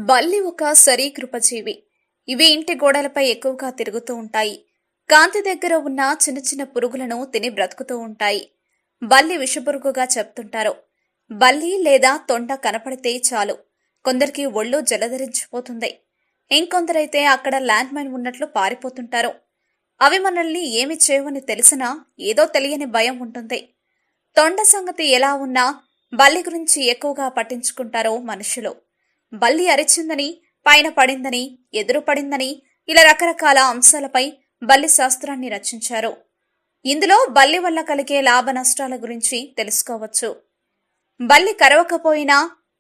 బల్లి ఒక సరీకృపజీవి. ఇవి ఇంటి గోడలపై ఎక్కువగా తిరుగుతూ ఉంటాయి. కాంతి దగ్గర ఉన్న చిన్న చిన్న పురుగులను తిని బ్రతుకుతూ ఉంటాయి. బల్లి విషపురుగుగా చెప్తుంటారు. బల్లి లేదా తొండ కనపడితే చాలు కొందరికి ఒళ్ళు జలధరించిపోతుంది. ఇంకొందరైతే అక్కడ ల్యాండ్ మైన్ ఉన్నట్లు పారిపోతుంటారు. అవి మనల్ని ఏమి చేయవని తెలిసినా ఏదో తెలియని భయం ఉంటుంది. తొండ సంగతి ఎలా ఉన్నా బల్లి గురించి ఎక్కువగా పట్టించుకుంటారో మనుషులు. బల్లి అరిచిందని, పైన పడిందని, ఎదురు పడిందని ఇలా రకరకాల అంశాలపై బల్లి శాస్త్రాన్ని రచించారు. ఇందులో బల్లి వల్ల కలిగే లాభ నష్టాల గురించి తెలుసుకోవచ్చు. బల్లి కరవకపోయినా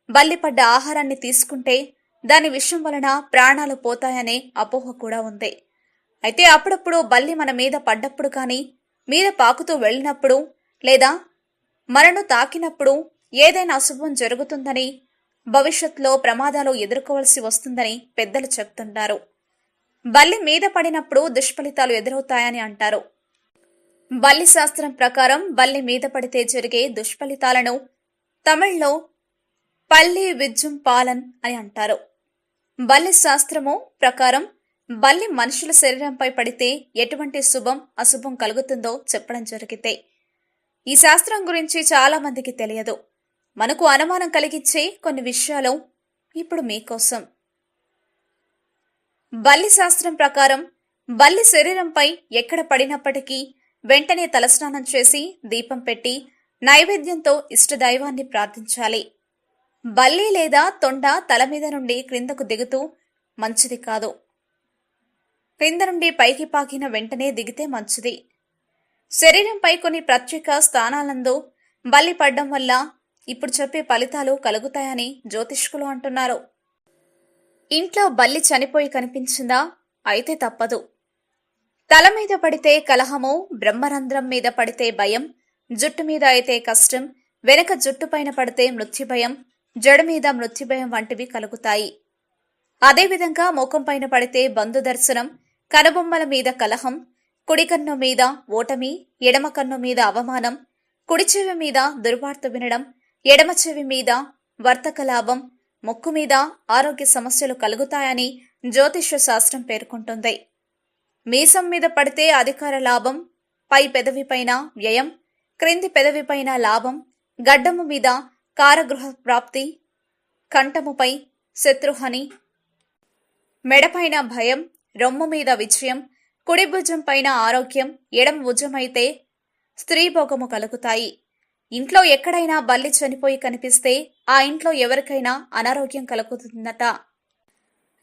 బల్లి పడ్డ ఆహారాన్ని తీసుకుంటే దాని విషం వలన ప్రాణాలు పోతాయనే అపోహ కూడా ఉంది. అయితే అప్పుడప్పుడు బల్లి మన మీద పడ్డప్పుడు కానీ, మీద పాకుతూ వెళ్ళినప్పుడు లేదా మనను తాకినప్పుడు ఏదైనా అశుభం జరుగుతుందని, భవిష్యత్తులో ప్రమాదాలు ఎదుర్కోవలసి వస్తుందని పెద్దలు చెప్తుంటారు. బల్లి మీద పడినప్పుడు దుష్ఫలితాలు ఎదురవుతాయని అంటారు. బల్లి శాస్త్రం ప్రకారం బల్లి మీద పడితే జరిగే దుష్ఫలితాలను తమిళ్లో పల్లి విజ్జుం పాలన్ అని అంటారు. బల్లి శాస్త్రము ప్రకారం బల్లి మనుషుల శరీరంపై పడితే ఎటువంటి శుభం అశుభం కలుగుతుందో చెప్పడం జరిగితే, ఈ శాస్త్రం గురించి చాలా మందికి తెలియదు. మనకు అనుమానం కలిగించే కొన్ని విషయాలు ఇప్పుడు మీకోసం. బల్లి శాస్త్రం ప్రకారం బల్లి శరీరంపై ఎక్కడ పడినప్పటికీ వెంటనే తలస్నానం చేసి దీపం పెట్టి నైవేద్యంతో ఇష్టదైవాన్ని ప్రార్థించాలి. బల్లి లేదా తొండ తల మీద నుండి క్రిందకు దిగుతూ మంచిది కాదు. క్రింద నుండి పైకి పాకిన వెంటనే దిగితే మంచిది. శరీరంపై కొన్ని ప్రత్యేక స్థానాలందు బల్లి పడ్డం వల్ల ఇప్పుడు చెప్పే ఫలితాలు కలుగుతాయని జ్యోతిష్కులు అంటున్నారు. ఇంట్లో బల్లి చనిపోయి కనిపించిందా? అయితే తప్పదు. తల మీద పడితే కలహము, బ్రహ్మరంధ్రం మీద పడితే భయం, జుట్టు మీద అయితే కష్టం, వెనక జుట్టు పైన పడితే మృత్యుభయం, జడ మీద మృత్యుభయం వంటివి కలుగుతాయి. అదేవిధంగా ముఖం పైన పడితే బంధు దర్శనం, కనుబొమ్మల మీద కలహం, కుడి కన్ను మీద ఓటమి, ఎడమ కన్ను మీద అవమానం, కుడి చెవి మీద దుర్వార్త వినడం, ఎడమ చెవి మీద వర్తక లాభం, ముక్కు మీద ఆరోగ్య సమస్యలు కలుగుతాయని జ్యోతిష్య శాస్త్రం పేర్కొంటుంది. మీసం మీద పడితే అధికార లాభం, పై పెదవి పైన వ్యయం, క్రింది పెదవి పైన లాభం, గడ్డము మీద కారగృహ ప్రాప్తి, కంఠముపై శత్రుహని, మెడపైన భయం, రొమ్ము మీద విజయం, కుడి భుజం పైన ఆరోగ్యం, ఎడమ భుజం అయితే స్త్రీభోగము కలుగుతాయి. ఇంట్లో ఎక్కడైనా బల్లి చనిపోయి కనిపిస్తే ఆ ఇంట్లో ఎవరికైనా అనారోగ్యం కలుగుతుందట.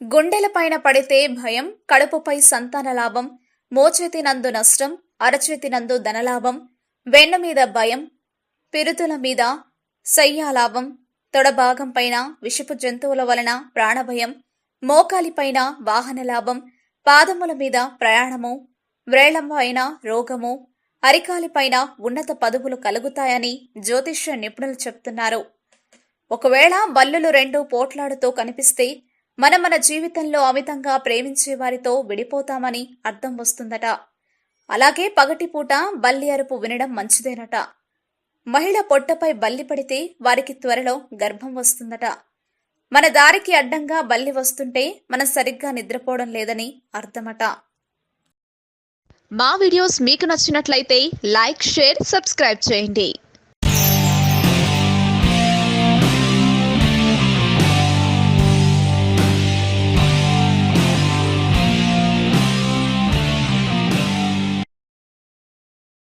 గుండెల పైన పడితే భయం, కడుపుపై సంతాన లాభం, మోచేతి నందు నష్టం, అరచేతి నందు ధనలాభం, వెన్ను మీద భయం, పిరుతుల మీద శయ్యాలాభం, తొడభాగం పైన విషపు జంతువుల వలన ప్రాణభయం, మోకాలిపైన వాహన లాభం, పాదముల మీద ప్రయాణము, వ్రేళ్లం పైన రోగము, అరికాలిపైన ఉన్నత పదవులు కలుగుతాయని జ్యోతిష్య నిపుణులు చెప్తున్నారు. ఒకవేళ బల్లులు రెండు పోట్లాడుతూ కనిపిస్తే మన జీవితంలో అమితంగా ప్రేమించే వారితో విడిపోతామని అర్థం వస్తుందట. అలాగే పగటిపూట బల్లి అరుపు వినడం మంచిదేనట. మహిళ పొట్టపై బల్లి పడితే వారికి త్వరలో గర్భం వస్తుందట. మన దారికి అడ్డంగా బల్లి వస్తుంటే మనం సరిగ్గా నిద్రపోవడం లేదని అర్థమట. మా వీడియోస్ మీకు నచ్చినట్లయితే లైక్, షేర్, సబ్స్క్రైబ్ చేయండి.